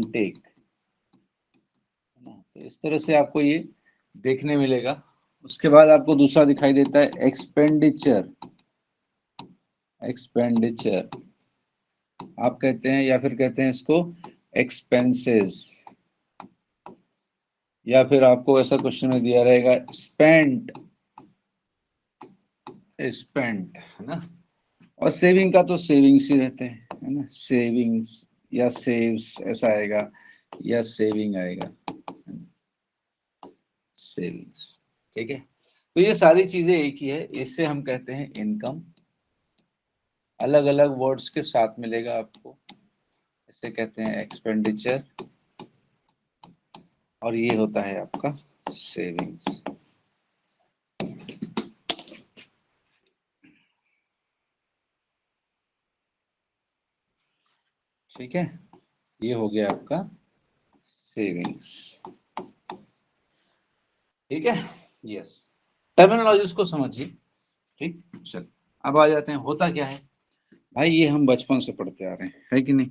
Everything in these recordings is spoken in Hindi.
इनटेक, तो इस तरह से आपको ये देखने मिलेगा। उसके बाद आपको दूसरा दिखाई देता है एक्सपेंडिचर। एक्सपेंडिचर आप कहते हैं, या फिर कहते हैं इसको एक्सपेंसेस, या फिर आपको ऐसा क्वेश्चन में दिया रहेगा स्पेंट, स्पेंट, है ना। और सेविंग का तो सेविंग्स ही रहते हैं, है ना, सेविंग्स या सेव्स ऐसा आएगा, या सेविंग आएगा, सेविंग्स। ठीक है, तो ये सारी चीजें एक ही है, इससे हम कहते हैं इनकम। अलग अलग वर्ड्स के साथ मिलेगा आपको, इसे कहते हैं एक्सपेंडिचर, और ये होता है आपका सेविंग्स। ठीक है, ये हो गया आपका सेविंग्स। ठीक है, यस, टर्मिनोलॉजीज को समझिए। ठीक, चल अब आ जाते हैं, होता क्या है भाई, ये हम बचपन से पढ़ते आ रहे हैं, है कि नहीं।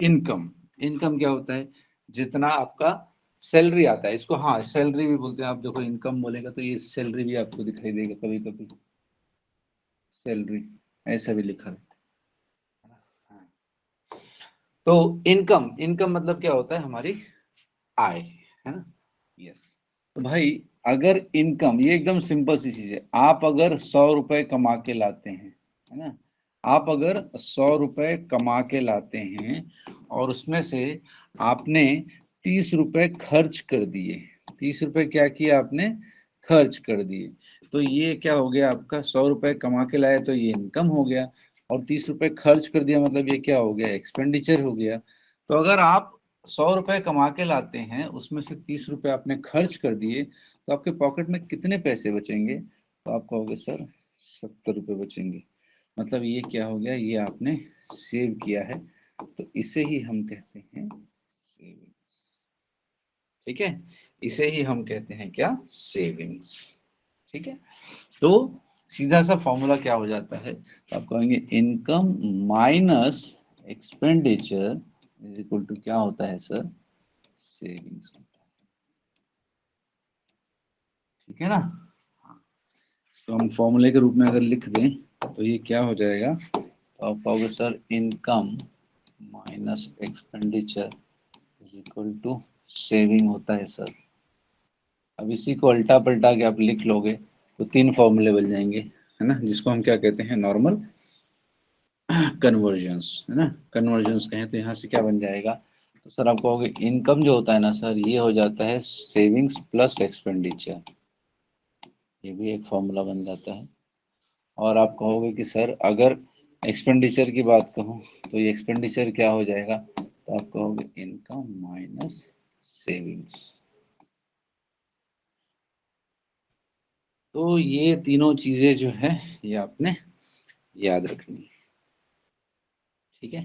इनकम, इनकम क्या होता है, जितना आपका सैलरी आता है, इसको हाँ सैलरी भी बोलते हैं। आप देखो इनकम बोलेगा तो ये सैलरी भी आपको दिखाई देगा कभी कभी, सैलरी ऐसा भी लिखा रहता है। हाँ। तो इनकम, इनकम मतलब क्या होता है, हमारी आय, है ना। यस, तो भाई अगर इनकम, ये एकदम सिंपल सी चीज है, आप अगर 100 रुपए कमा के लाते हैं, है ना, आप अगर 100 रुपए कमा के लाते हैं और उसमें से आपने 30 रुपए खर्च कर दिए, 30 रुपए क्या किया आपने, खर्च कर दिए, तो ये क्या हो गया आपका, 100 रुपए कमा के लाए तो ये इनकम हो गया, और 30 रुपए खर्च कर दिया मतलब ये क्या हो गया, एक्सपेंडिचर हो गया। तो अगर आप 100 रुपए कमा के लाते हैं, उसमें से 30 रुपए आपने खर्च कर दिए, तो आपके पॉकेट में कितने पैसे बचेंगे, तो आप कहोगे सर 70 रुपए बचेंगे। मतलब ये क्या हो गया, ये आपने सेव किया है, तो इसे ही हम कहते हैं सेविंग्स। ठीक है, इसे ही हम कहते हैं क्या, सेविंग्स। ठीक है, तो सीधा सा फॉर्मूला क्या हो जाता है, तो आप कहेंगे income minus expenditure is equal to क्या होता है सर, सेविंग्स होता है। ठीक है ना। हाँ, तो हम फॉर्मूले के रूप में अगर लिख दें तो ये क्या हो जाएगा, तो आप कहोगे sir income minus expenditure is equal to saving होता है सर। अब इसी को उल्टा पलटा के आप लिख लोगे तो 3 फॉर्मूले बन जाएंगे, है ना, जिसको हम क्या कहते हैं, नॉर्मल कन्वर्जन्स, है ना। कन्वर्जन्स कहें तो यहाँ से क्या बन जाएगा, तो सर आप कहोगे इनकम जो होता है ना सर, ये हो जाता है सेविंग्स प्लस एक्सपेंडिचर, ये भी एक फॉर्मूला बन जाता है। और आप कहोगे कि सर अगर एक्सपेंडिचर की बात कहूँ तो ये एक्सपेंडिचर क्या हो जाएगा, तो आप कहोगे इनकम माइनस सेविंग्स। तो ये तीनों चीजें जो है ये आपने याद रखनी है। ठीक है,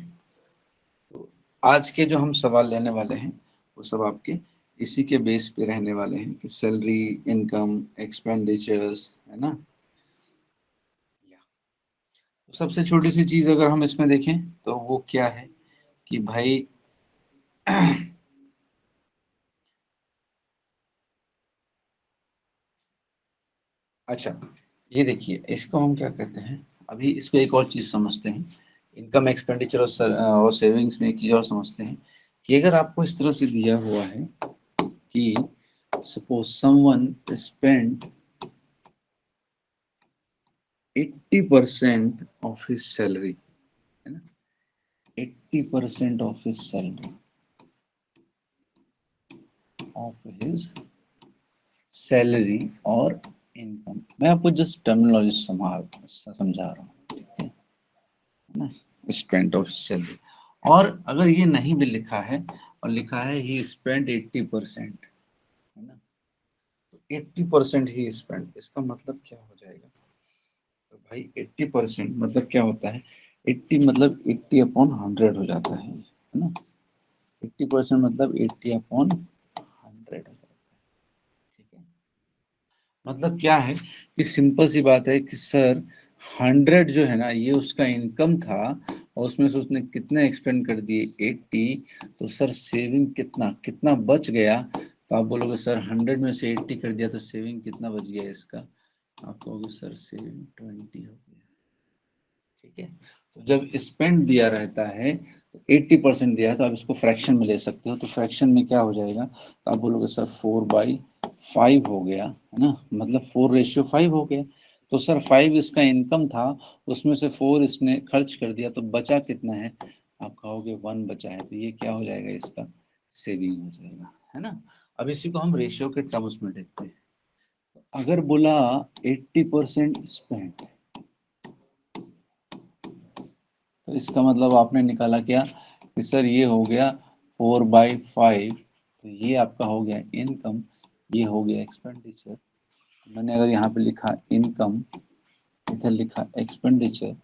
तो आज के जो हम सवाल लेने वाले हैं वो सब आपके इसी के बेस पे रहने वाले हैं कि सैलरी, इनकम, एक्सपेंडिचर्स, है ना। तो सबसे छोटी सी चीज अगर हम इसमें देखें तो वो क्या है कि भाई अच्छा, ये देखिए इसको हम क्या कहते हैं, अभी इसको एक और चीज समझते हैं, इनकम, एक्सपेंडिचर और सेविंग्स में एक चीज और समझते हैं कि अगर आपको इस तरह से दिया हुआ है कि suppose someone spend 80% of his salary, है ना, 80% of his salary, of his salary और इनकम, मैं आपको जस्ट टर्मिनोलॉजी समझा रहा हूँ, ठीक है ना, स्पेंड ऑफ सैलरी। और अगर ये नहीं भी लिखा है और लिखा है ही स्पेंड 80%, है ना, तो 80% ही स्पेंड, इसका मतलब क्या हो जाएगा, तो भाई 80% मतलब क्या होता है, 80 मतलब 80/100 हो जाता है ना, 80% मतलब 80/100 हो जाता है। ठीक है, मतलब क्या है कि सिंपल सी बात है कि सर 100 जो है ना ये उसका इनकम था, और उसमें से उसने कितने एक्सपेंड कर दिए 80, तो सर सेविंग कितना कितना बच गया, तो आप बोलोगे सर 100 में से 80 कर दिया तो सेविंग कितना बच गया इसका, आप कहोगे सर सेविंग 20 हो गया। ठीक है, तो जब स्पेंड दिया रहता है तो 80% दिया है, तो आप इसको फ्रैक्शन में ले सकते हो, तो फ्रैक्शन में क्या हो जाएगा, तो आप बोलोगे सर 4/5 हो गया, है ना, मतलब 4:5 हो गया। तो सर 5 इसका इनकम था, उसमें से 4 इसने खर्च कर दिया, तो बचा कितना है, आप कहोगे 1 बचा है, तो ये क्या हो जाएगा, इसका सेविंग हो जाएगा, है ना। अब इसी को हम रेशियो के टर्म्स में देखते हैं। अगर बोला 80% स्पेंड, तो इसका मतलब आपने निकाला क्या कि सर ये हो गया 4/5, तो ये आपका हो गया इनकम, ये हो गया एक्सपेंडिचर। तो मैंने अगर यहाँ पे लिखा इनकम, इधर लिखा एक्सपेंडिचर,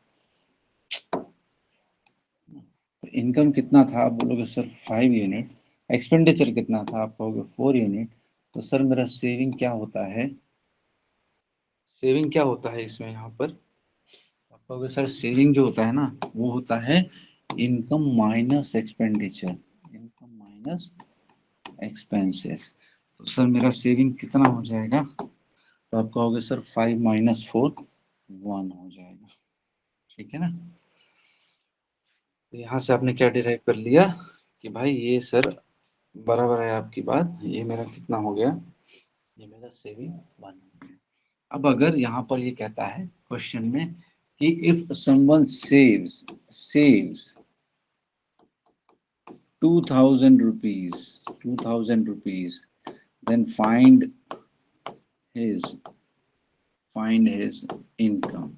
तो इनकम कितना था, आप बोलोगे सर 5 यूनिट, एक्सपेंडिचर कितना था, आप कहोगे 4 यूनिट, तो सर मेरा सेविंग क्या होता है, सेविंग क्या होता है इसमें यहाँ पर, आप कहोगे सर सेविंग जो होता है ना, वो होता है income minus expenditure, income minus expenses. तो सर मेरा सेविंग कितना हो जाएगा, तो आप कहोगे सर 5 - 4 1 हो जाएगा। ठीक है ना, तो यहाँ से आपने क्या डिराइव कर लिया कि भाई ये सर बराबर है आपकी बात, ये मेरा कितना हो गया, ये मेरा सेविंग 1 हो गया। अब अगर यहाँ पर ये कहता है क्वेश्चन में कि if someone saves 2000 rupees, then his find his income,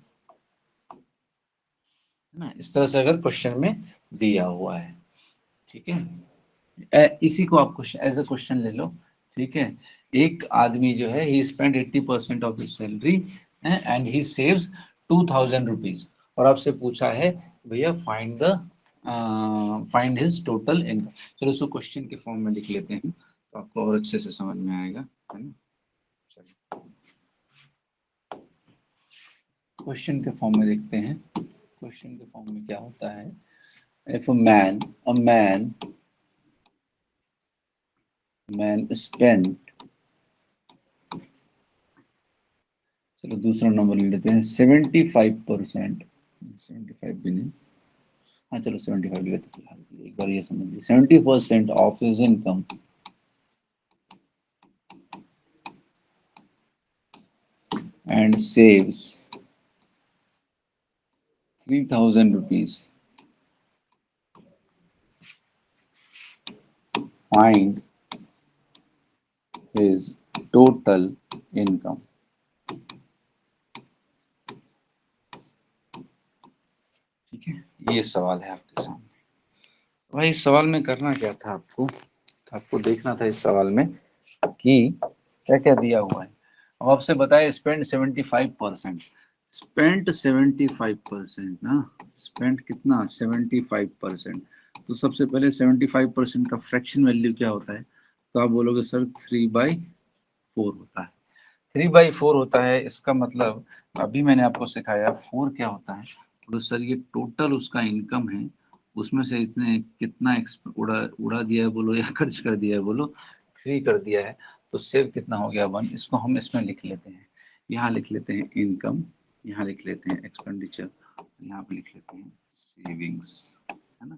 है ना, इस तरह से अगर क्वेश्चन में दिया हुआ है। ठीक है, इसी को आप एज अ क्वेश्चन ले लो। ठीक है, एक आदमी जो है he spend 80% of his salary and he saves 2000 rupees, और आपसे पूछा है भैया फाइंड हिज टोटल इनकम। चलो इसको क्वेश्चन के फॉर्म में लिख लेते हैं, तो आपको और अच्छे से समझ में आएगा, है ना। चलो क्वेश्चन के फॉर्म में देखते हैं, क्वेश्चन के फॉर्म में क्या होता है, इफ a man spent, चलो दूसरा नंबर ले लेते हैं 75%, 75 भी नहीं, हाँ चलो 75 ले लेते हैं फिलहाल के लिए, एक बार ये समझ लीजिए 70% of his income and saves 3000 rupees, find his total income। ठीक है, ये सवाल है आपके सामने। भाई इस सवाल में करना क्या था आपको, आपको देखना था इस सवाल में कि क्या क्या दिया हुआ है। अब आपसे बताया स्पेंड 75%, स्पेंट 75% ना, स्पेंट कितना 75%, तो सबसे पहले 75% का फ्रैक्शन वैल्यू क्या होता है, तो आप बोलोगे सर 3/4 होता है, 3/4 होता है। इसका मतलब अभी मैंने आपको सिखाया 4 क्या होता है, तो सर ये टोटल उसका इनकम है, उसमें से इतने कितना उड़ा उड़ा दिया है बोलो या खर्च कर दिया है बोलो, 3 कर दिया है, तो सेव कितना हो गया 1। इसको हम इसमें लिख लेते हैं, यहाँ लिख लेते हैं इनकम, यहाँ लिख लेते हैं एक्सपेंडिचर, यहाँ पे लिख लेते हैं सेविंग्स, है ना।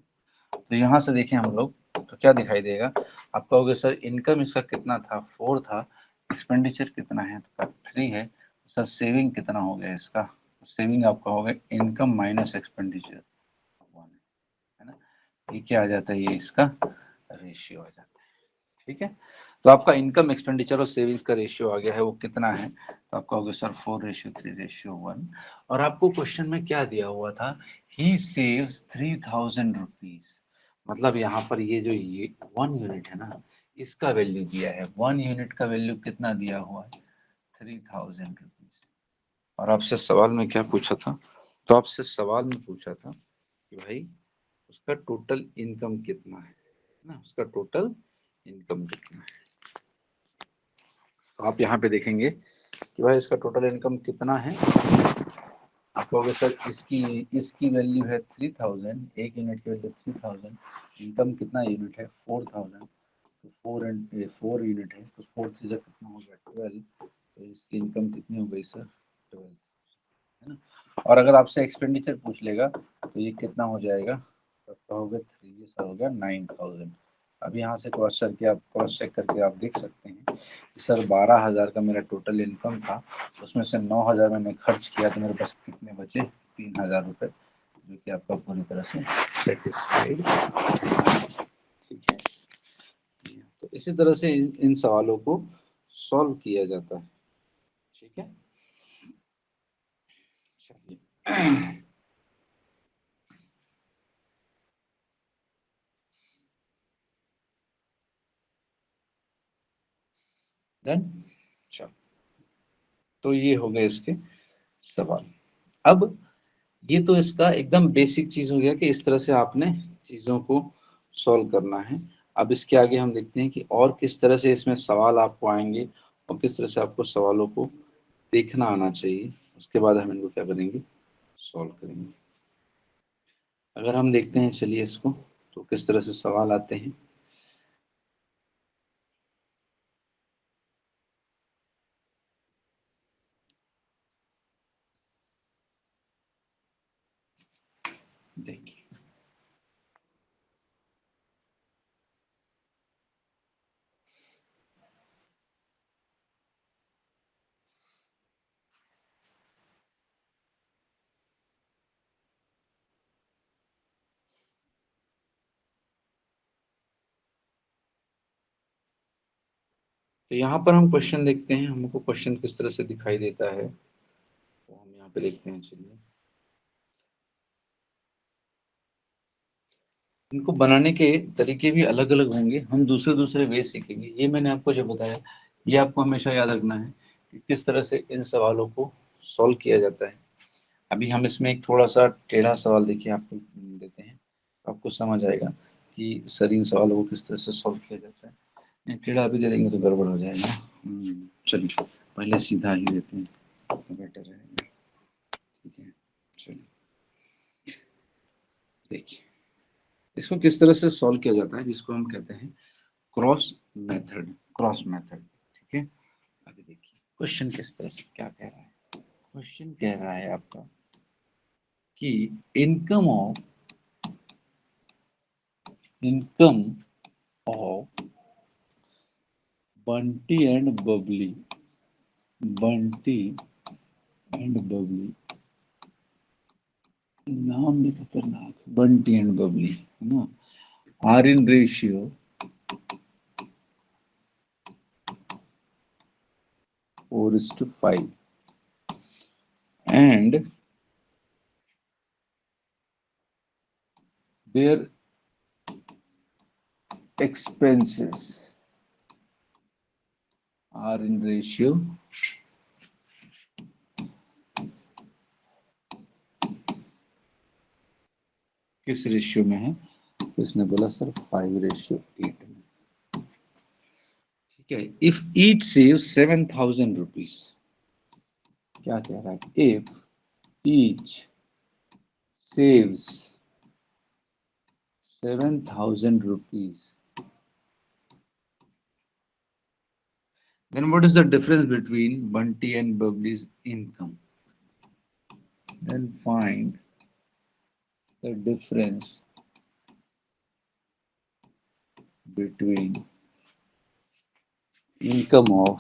तो यहाँ से देखें हम लोग तो क्या दिखाई देगा, आप कहोगे सर इनकम इसका कितना था 4 था, एक्सपेंडिचर कितना है तो 3 है, तो सर सेविंग कितना हो गया इसका, सेविंग आपका हो गया इनकम माइनस एक्सपेंडिचर 1, है ना। ये क्या आ जाता है, ये इसका रेशियो आ जाता है। ठीक है, तो आपका इनकम एक्सपेंडिचर और सेविंग्स का रेशियो आ गया है, वो कितना है, तो आपका हो गया सर 4:3:1। और आपको क्वेश्चन में क्या दिया हुआ था, ही सेव्स 3000 रुपीज, मतलब यहाँ पर ये जो ये 1 यूनिट है ना, इसका वैल्यू दिया है, 1 यूनिट का वैल्यू कितना दिया हुआ है 3000 रुपीज। और आपसे सवाल में क्या पूछा था, तो आपसे सवाल में पूछा था कि भाई उसका टोटल इनकम कितना है ना, उसका टोटल इनकम कितना है। तो आप यहाँ पे देखेंगे कि भाई इसका टोटल इनकम कितना है, आप कहोगे सर इसकी वैल्यू है 3000, एक यूनिट की वैल्यू 3000, इनकम कितना यूनिट है 4000, तो 4 यूनिट है तो 4 3 कितना हो गया 12, तो इसकी इनकम कितनी हो गई सर 12, है ना। और अगर आपसे एक्सपेंडिचर पूछ लेगा तो ये कितना हो जाएगा, तो कहोगे 3, ये सर हो गया 9000। अब यहाँ से क्रॉस चेक करके आप देख सकते हैं कि सर 12000 का मेरा टोटल इनकम था, उसमें से 9000 मैंने खर्च किया तो मेरे पास कितने बचे 3000 रुपये, जो कि आपका पूरी तरह से सेटिस्फाइड। ठीक है, तो इसी तरह से इन सवालों को सॉल्व किया जाता है। ठीक है, चलिए डन। चलो, तो ये हो गए इसके सवाल। अब ये तो इसका एकदम बेसिक चीज हो गया कि इस तरह से आपने चीजों को सॉल्व करना है। अब इसके आगे हम देखते हैं कि और किस तरह से इसमें सवाल आपको आएंगे और किस तरह से आपको सवालों को देखना आना चाहिए, उसके बाद हम इनको क्या करेंगे, सॉल्व करेंगे। अगर हम देखते हैं चलिए इसको, तो किस तरह से सवाल आते हैं। देखिए, तो यहाँ पर हम क्वेश्चन देखते हैं, हमको क्वेश्चन किस तरह से दिखाई देता है, तो हम यहाँ पे देखते हैं। चलिए, इनको बनाने के तरीके भी अलग अलग होंगे, हम दूसरे दूसरे वे सीखेंगे। ये मैंने आपको जो बताया, ये आपको हमेशा याद रखना है कि किस तरह से इन सवालों को सॉल्व किया जाता है। अभी हम इसमें एक थोड़ा सा टेढ़ा सवाल देखिए आपको देते हैं, तो आपको समझ आएगा कि सर इन सवालों को किस तरह से सॉल्व किया जाता है। नहीं, टेढ़ा अभी दे देंगे तो गड़बड़ हो जाएगा। चलिए, पहले सीधा ही देते हैं तो बेटर रहेगा। ठीक है, चलिए देखिए, इसको किस तरह से सॉल्व किया जाता है, जिसको हम कहते हैं क्रॉस मेथड। क्रॉस मेथड, ठीक है। अभी देखिए क्वेश्चन किस तरह से क्या कह रहा है। क्वेश्चन कह रहा है आपका कि income of income of Bunty and Babli, Bunty and Babli, नाम भी खतरनाक, बंटी एंड बबली, है ना, are in ratio 4:5 and their expenses are in ratio किस रेशियो में है, तो इसने बोला सर 5:8 में। ठीक है, इफ ईच सेव 7000 रुपीज, क्या कह रहा है, if each saves 7000 rupees, then what is the difference between Bunty and Bubbly's income? Then find the difference between income of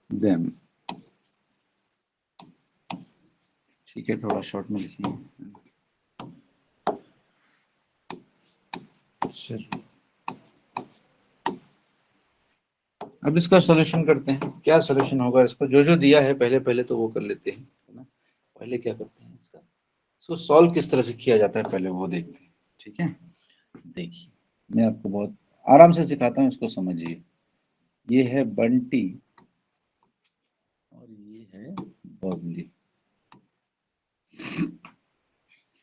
them. ठीक है, थोड़ा शॉर्ट में लिखिए। चलिए, अब इसका सॉल्यूशन करते हैं। क्या सॉल्यूशन होगा इसको, जो जो दिया है पहले पहले तो वो कर लेते हैं, है ना। पहले क्या करते हैं, इसको सॉल्व किस तरह से किया जाता है पहले वो देखते हैं। ठीक है, देखिए मैं आपको बहुत आराम से सिखाता हूँ, इसको समझिए। ये है बंटी और ये है बबली।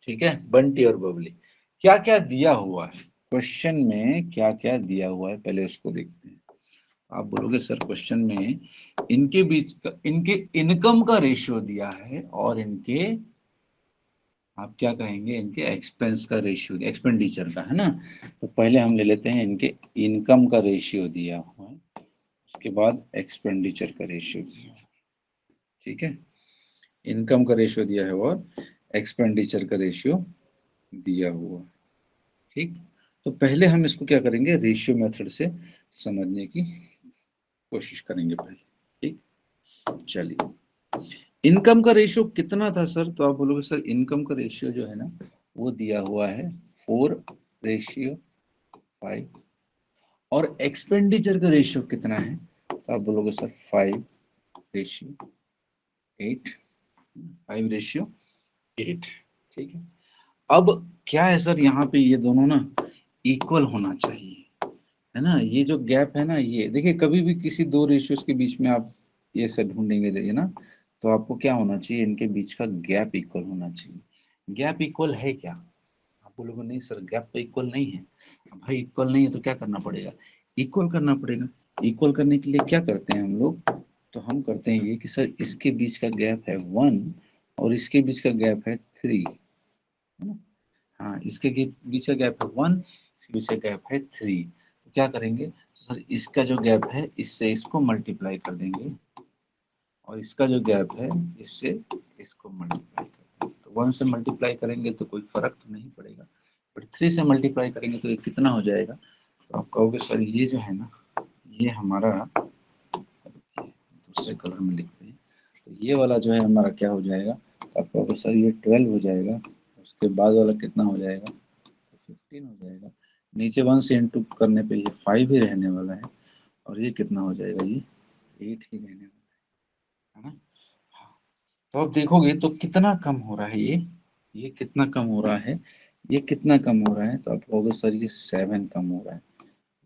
ठीक है, बंटी और बबली, क्या क्या दिया हुआ है क्वेश्चन में, क्या क्या दिया हुआ है पहले उसको देखते हैं। आप बोलोगे सर क्वेश्चन में इनके बीच का, इनके इनकम का रेशियो दिया है और इनके, आप क्या कहेंगे, इनके एक्सपेंस का रेशियो, एक्सपेंडिचर का, है ना। तो पहले हम ले लेते हैं इनके इनकम का रेशियो दिया हुआ है, उसके बाद एक्सपेंडिचर का रेशियो दिया हुआ है, ठीक है। इनकम का रेशियो दिया है और एक्सपेंडिचर का रेशियो दिया हुआ है, ठीक। तो पहले हम इसको क्या करेंगे, रेशियो मेथड से समझने की कोशिश करेंगे पहले, ठीक। चलिए, इनकम का रेशियो कितना था सर, तो आप बोलोगे सर इनकम का रेशियो जो है ना वो दिया हुआ है 4:5, और एक्सपेंडिचर का रेशियो कितना है, तो आप बोलोगे सर 5:8, 5:8, ठीक है। अब क्या है सर, यहाँ पे ये दोनों ना इक्वल होना चाहिए, है ना। ये जो गैप है ना, ये देखिए, कभी भी किसी दो रेशियोज के बीच में आप ये सब ढूंढेंगे देखिए ना, तो आपको क्या होना चाहिए, इनके बीच का गैप इक्वल होना चाहिए। गैप इक्वल है क्या, आप बोलोगे नहीं सर गैप तो इक्वल नहीं है। भाई इक्वल नहीं है तो क्या करना पड़ेगा, इक्वल करना पड़ेगा। इक्वल करने के लिए क्या करते हैं हम लोग, तो हम करते हैं ये कि सर इसके बीच का गैप है 1 और इसके बीच का गैप है 3, है ना। हाँ, इसके बीच का गैप है 1, इसके बीच का गैप है 3। तो क्या करेंगे, तो सर इसका जो गैप है इससे इसको मल्टीप्लाई कर देंगे, और इसका जो गैप है इससे इसको मल्टीप्लाई कर देंगे। तो 1 से मल्टीप्लाई करेंगे तो कोई फर्क तो नहीं पड़ेगा, बट 3 से मल्टीप्लाई करेंगे तो ये कितना हो जाएगा, तो आप कहोगे सर ये जो है ना, ये हमारा, दूसरे कलर में लिखते हैं, तो ये वाला जो है हमारा क्या हो जाएगा, तो आप कहोगे सर ये 12 हो जाएगा, उसके बाद वाला कितना हो जाएगा, 15 हो जाएगा। नीचे 1 से इंटू करने पे ये 5 ही रहने वाला है, और ये कितना हो जाएगा, ये 8 ही रहने वाला है ना। हाँ, तो अब देखोगे तो कितना कम हो रहा है ये कितना कम हो रहा है, ये कितना कम हो रहा है, तो आप कहोगे सर ये 7 कम हो रहा है।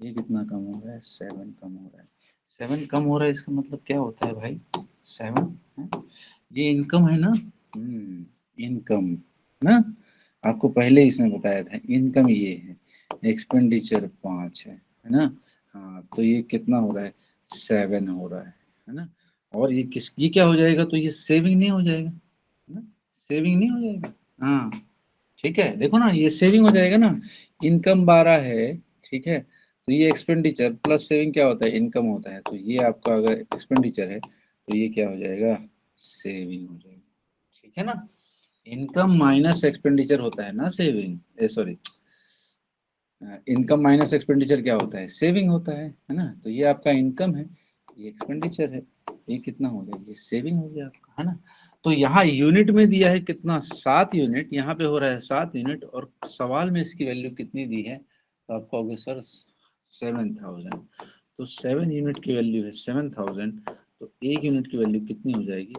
ये कितना कम हो रहा है, 7 कम हो रहा है। 7 कम हो रहा है, इसका मतलब क्या होता है भाई, 7 है? ये इनकम है ना, इनकम ना, आपको पहले इसने बताया था इनकम ये है, एक्सपेंडिचर 5 है ना। हाँ, तो ये कितना हो रहा है, 7 हो रहा है ना। और ये ये क्या हो जाएगा, तो ये सेविंग नहीं हो जाएगा, है ना, सेविंग नहीं हो जाएगा। हाँ, ठीक है, देखो ना ये सेविंग हो जाएगा ना, इनकम 12 है, ठीक है, तो ये एक्सपेंडिचर प्लस सेविंग क्या होता है, इनकम होता है, तो ये आपका अगर एक्सपेंडिचर है तो ये क्या हो जाएगा, सेविंग हो जाएगा, ठीक है ना। इनकम माइनस एक्सपेंडिचर होता है ना saving, sorry, income minus expenditure क्या होता है, सेविंग होता है ना। तो ये आपका इनकम है, ये एक्सपेंडिचर है, ये कितना हो गया, ये सेविंग हो गया आपका, है ना। तो यहाँ यूनिट में दिया है कितना, 7 यूनिट, यहाँ पे हो रहा है 7 यूनिट, और सवाल में इसकी वैल्यू कितनी दी है, तो आप कहोगे सर 7000। तो 7 यूनिट की वैल्यू है 7000, तो एक यूनिट की वैल्यू कितनी हो जाएगी,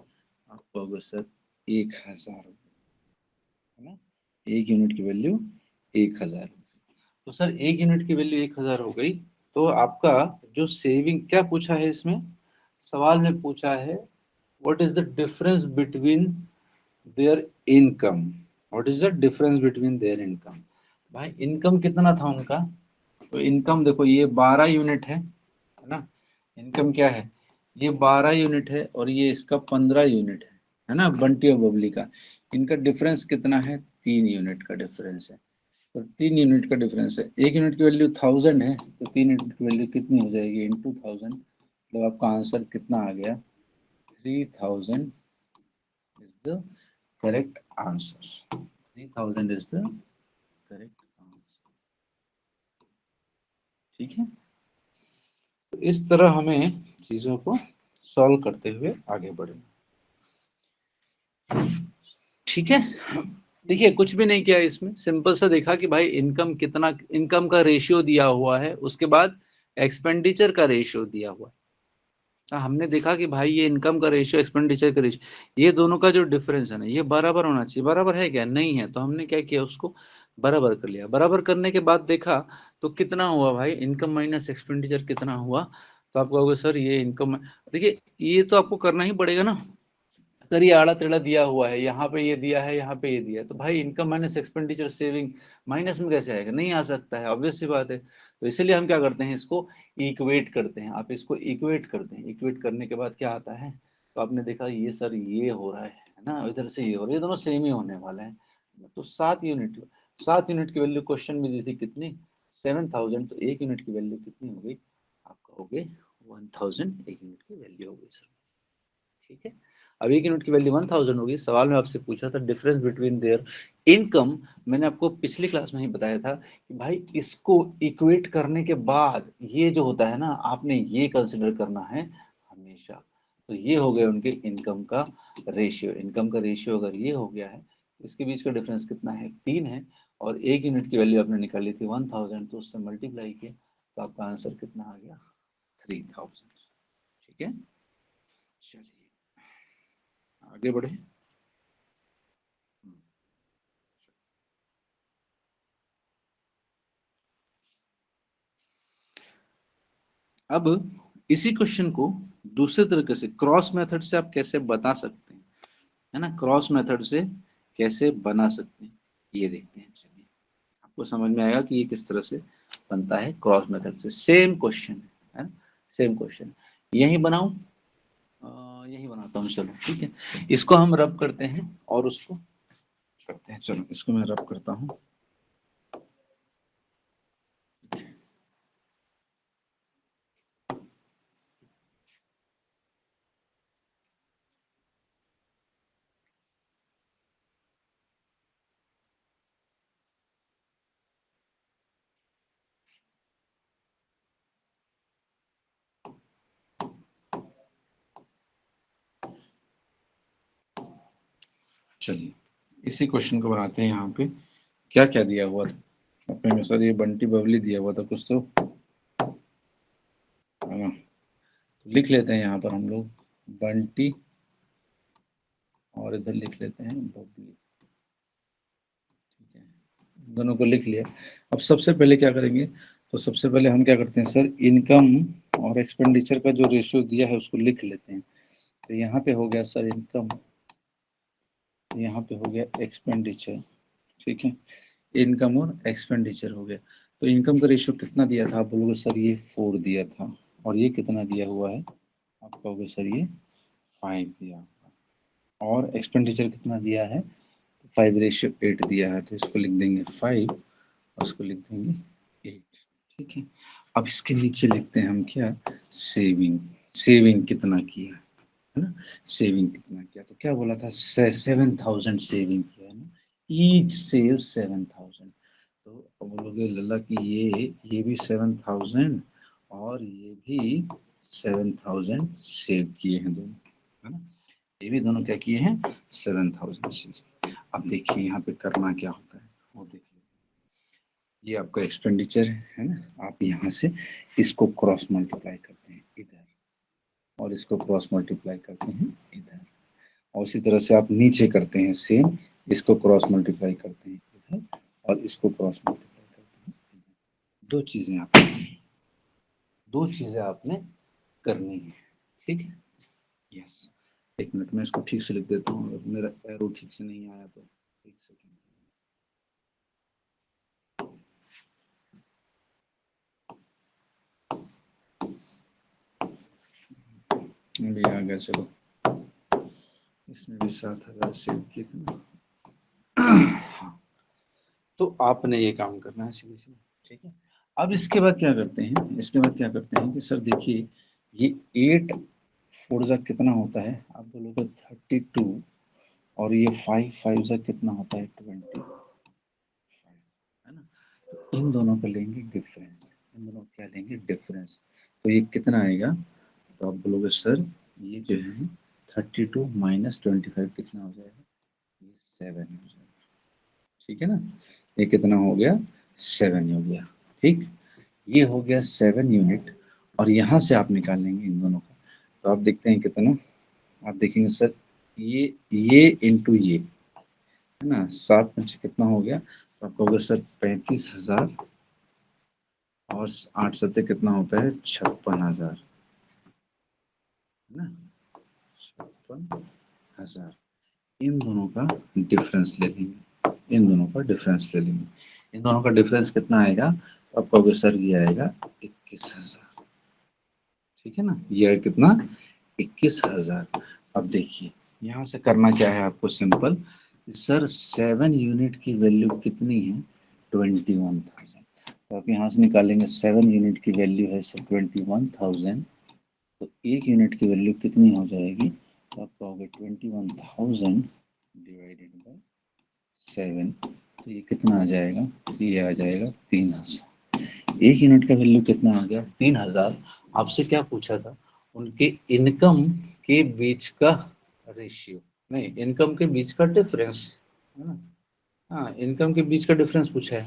आप कहोगे सर 1000, है ना। एक यूनिट की वैल्यू 1000। तो सर एक यूनिट की वैल्यू 1000 हो गई, तो आपका जो सेविंग क्या पूछा है इसमें, सवाल में पूछा है what is the difference between their income, what is the difference between their income. भाई इनकम कितना था उनका, तो इनकम देखो ये 12 यूनिट है ना। इनकम क्या है, ये 12 यूनिट है और ये इसका 15 यूनिट है ना, बंटी और बबली का। इनका डिफरेंस कितना है, 3 यूनिट का डिफरेंस है। तो 3 यूनिट का डिफरेंस है, एक यूनिट की वैल्यू 1000 है, तो 3 यूनिट की वैल्यू कितनी हो जाएगी, इंटू 1000, मतलब आपका आंसर कितना आ गया, 3000 is the correct answer. 3000 is the correct answer, ठीक है। तो इस तरह हमें चीजों को सॉल्व करते हुए आगे बढ़े, ठीक है। देखिए कुछ भी नहीं किया इसमें, सिंपल सा देखा कि भाई इनकम कितना, इनकम का रेशियो दिया हुआ है, उसके बाद एक्सपेंडिचर का रेशियो दिया हुआ है। हमने देखा कि भाई ये इनकम का रेशियो, एक्सपेंडिचर का रेशियो, ये दोनों का जो डिफरेंस है ना, ये बराबर होना चाहिए। बराबर है क्या, नहीं है, तो हमने क्या किया, उसको बराबर कर लिया। बराबर करने के बाद देखा तो कितना हुआ भाई, इनकम माइनस एक्सपेंडिचर कितना हुआ, तो आप कहोगे सर ये इनकम, देखिए ये तो आपको करना ही पड़ेगा ना, अगर ये आड़ा टेढ़ा दिया हुआ है, यहाँ पे ये दिया है, यहाँ पे ये दिया है, तो भाई income minus expenditure saving minus में कैसे आएगा? नहीं आ सकता है, ऑब्वियस सी बात है। तो इसलिए हम क्या करते हैं, इसको इक्वेट करते हैं। आप इसको इक्वेट करते हैं, इक्वेट करने के बाद क्या आता है, तो आपने देखा ये सर ये हो रहा है ना, इधर से ये हो रहा है, ये दोनों सेम ही होने वाले हैं। तो 7 यूनिट की वैल्यू क्वेश्चन में दी थी कितनी, 7000। तो 1 यूनिट की वैल्यू कितनी हो गई, आप कहोगे 1000 एक यूनिट की वैल्यू हो गई सर। ठीक है, अब 1 यूनिट की वैल्यू 1000 होगी। सवाल में आपसे पूछा था डिफरेंस बिटवीन देयर इनकम, मैंने आपको पिछली क्लास में ही बताया था कि भाई इसको इक्वेट करने के बाद ये जो होता है ना, आपने ये कंसिडर करना है हमेशा। तो ये हो गया उनके इनकम का रेशियो। इनकम का रेशियो अगर ये हो गया है, इसके बीच का डिफरेंस कितना है, 3 है। और 1 यूनिट की वैल्यू आपने निकाली थी 1000, तो उससे मल्टीप्लाई किया, तो आपका आंसर कितना आ गया, 3000। ठीक है, चलिए आगे बढ़े। अब इसी क्वेश्चन को दूसरे तरीके से क्रॉस मेथड से आप कैसे बता सकते हैं, है ना, क्रॉस मेथड से कैसे बना सकते हैं, ये देखते हैं। चलिए आपको समझ में आएगा कि ये किस तरह से बनता है क्रॉस मेथड से। सेम क्वेश्चन है ना, सेम क्वेश्चन। यही बनाऊं, यही बनाता हूँ, चलो ठीक है। इसको हम रब करते हैं और उसको करते हैं। चलो इसको मैं रब करता हूँ। चलिए इसी क्वेश्चन को बनाते हैं। यहाँ पे क्या क्या दिया हुआ था अपने में सर, ये बंटी बबली दिया हुआ था कुछ तो, है ना। तो लिख लेते हैं यहाँ पर हम लोग बंटी, और इधर लिख लेते हैं बबली। ठीक है, दोनों को लिख लिया। अब सबसे पहले क्या करेंगे, तो सबसे पहले हम क्या करते हैं सर, इनकम और एक्सपेंडिचर का जो रेशियो दिया है उसको लिख लेते हैं। तो यहाँ पे हो गया सर इनकम, यहाँ पे हो गया एक्सपेंडिचर। ठीक है, इनकम और एक्सपेंडिचर हो गया। तो इनकम का रेशियो कितना दिया था, आप बोलोगे सर ये 4 दिया था, और ये कितना दिया हुआ है, आप कहोगे सर ये 5 दिया हुआ। और एक्सपेंडिचर कितना दिया है, 5:8 दिया है। तो इसको लिख देंगे 5 और इसको लिख देंगे 8। ठीक है, अब इसके नीचे लिखते हैं हम क्या, सेविंग। सेविंग कितना किया है ना, सेविंग कितना किया, तो क्या बोला था, 7000 सेविंग किया है ना, ईच सेव 7000। तो अब बोलोगे लल्ला कि ये भी 7000 और ये भी 7000 सेव किए हैं दोनों, है ना। ये भी दोनों क्या किए हैं, 7000 सेव। अब देखिए यहाँ पे करना क्या होता है, वो देखिए ये आपका एक्सपेंडिचर है ना, आप यहाँ से इसको क्रॉस मल्टीप्लाई करते हैं इधर, और इसको क्रॉस मल्टीप्लाई करते हैं इधर, और इसी तरह से आप नीचे करते हैं सेम, इसको क्रॉस मल्टीप्लाई करते हैं इधर, और इसको क्रॉस मल्टीप्लाई करते हैं इधर। दो चीजें आपने करनी है। ठीक है, यस। एक मिनट में इसको ठीक से लिख देता हूँ, मेरा एरो ठीक से नहीं आया तो एक सेकेंड। अभी आ गया, चलो। इसने भी 7000 सेव किए थे ना। हाँ, तो आपने ये काम करना है सीधे सीधे। ठीक है, अब इसके बाद क्या करते हैं, इसके बाद क्या करते हैं कि सर देखिए ये 8 4 जा कितना होता है, आप बोलोगे 32, और ये 5 5 जा कितना होता है, 25, है ना। तो इन दोनों का लेंगे डिफरेंस, इन दोनों का क्या लेंगे, डिफरेंस। तो ये कितना आएगा, तो आप बोलोगे सर ये जो है 32 माइनस 25 कितना हो जाएगा, ये 7 हो जाएगा। ठीक है ना, ये कितना हो गया, 7 हो गया। ठीक, ये हो गया 7 यूनिट, और यहाँ से आप निकालेंगे इन दोनों का। तो आप देखते हैं कितना, आप देखेंगे सर ये इंटू ये, है ना, 7 5 कितना हो गया, तो आप कहोगे सर 35,000, और 8 सत्ते कितना होता है, 56,000, है ना, 56,000। 1000, इन दोनों का डिफरेंस ले लेंगे, इन दोनों का डिफरेंस ले लेंगे, इन दोनों का डिफरेंस कितना आएगा, तो आपका कहोगे सर ये आएगा 21,000, ठीक है ना, ये है कितना 21,000। अब देखिए यहाँ से करना क्या है आपको, सिंपल, सर 7 यूनिट की वैल्यू कितनी है, 21,000, तो आप यहाँ से निकालेंगे 7 यूनिट की वैल्यू है सर 21,000, तो एक यूनिट की वैल्यू कितनी हो जाएगी, तो आप कहोगे 21,000 डिवाइडेड बाय 7, तो ये कितना आ जाएगा, ये आ जाएगा 3,000। एक यूनिट का वैल्यू कितना आ गया, 3,000। आपसे क्या पूछा था, उनके इनकम के बीच का रेशियो, नहीं इनकम के बीच का डिफरेंस, है ना, हाँ इनकम के बीच का डिफरेंस पूछा है।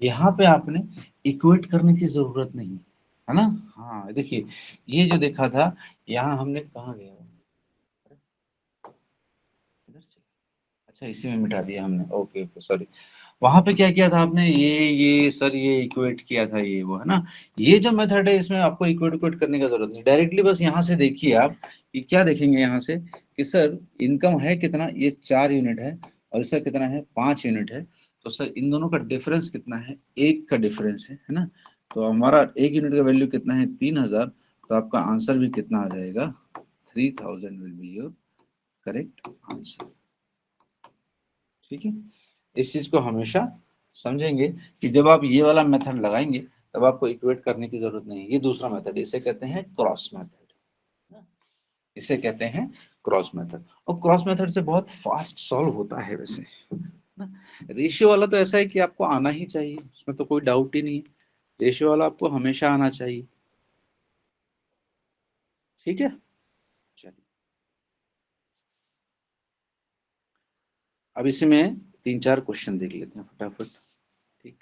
यहाँ पे आपने इक्वेट करने की जरूरत नहीं, है ना, हाँ देखिए ये जो देखा था, यहाँ हमने कहाँ गया, इधर चला, अच्छा इसी में मिटा दिया हमने, ओके ओके सॉरी। वहां पे क्या किया था आपने, ये सर ये इक्वेट किया था, ये वो है ना, ये जो मेथड है इसमें आपको इक्वेट इक्वेट करने की जरूरत नहीं, डायरेक्टली बस यहाँ से देखिए आप कि क्या देखेंगे यहाँ से कि सर इनकम है कितना, ये 4 यूनिट है, और इसका कितना है 5 यूनिट है, तो सर इन दोनों का डिफरेंस कितना है, एक का डिफरेंस है ना, तो हमारा एक यूनिट का वैल्यू कितना है 3,000, तो आपका आंसर भी कितना आ जाएगा, 3,000 will be your correct answer, ठीक है। इस चीज को हमेशा समझेंगे कि जब आप ये वाला मेथड लगाएंगे तब आपको इक्वेट करने की जरूरत नहीं है, ये दूसरा मेथड, इसे कहते हैं क्रॉस मेथड, इसे कहते हैं क्रॉस मेथड, और क्रॉस मेथड से बहुत फास्ट सॉल्व होता है वैसे ना। रेशियो वाला तो ऐसा है कि आपको आना ही चाहिए, उसमें तो कोई डाउट ही नहीं है, रेशियो वाला आपको हमेशा आना चाहिए, ठीक है। चलिए अब इसी में 3-4 क्वेश्चन देख लेते हैं फटाफट, ठीक।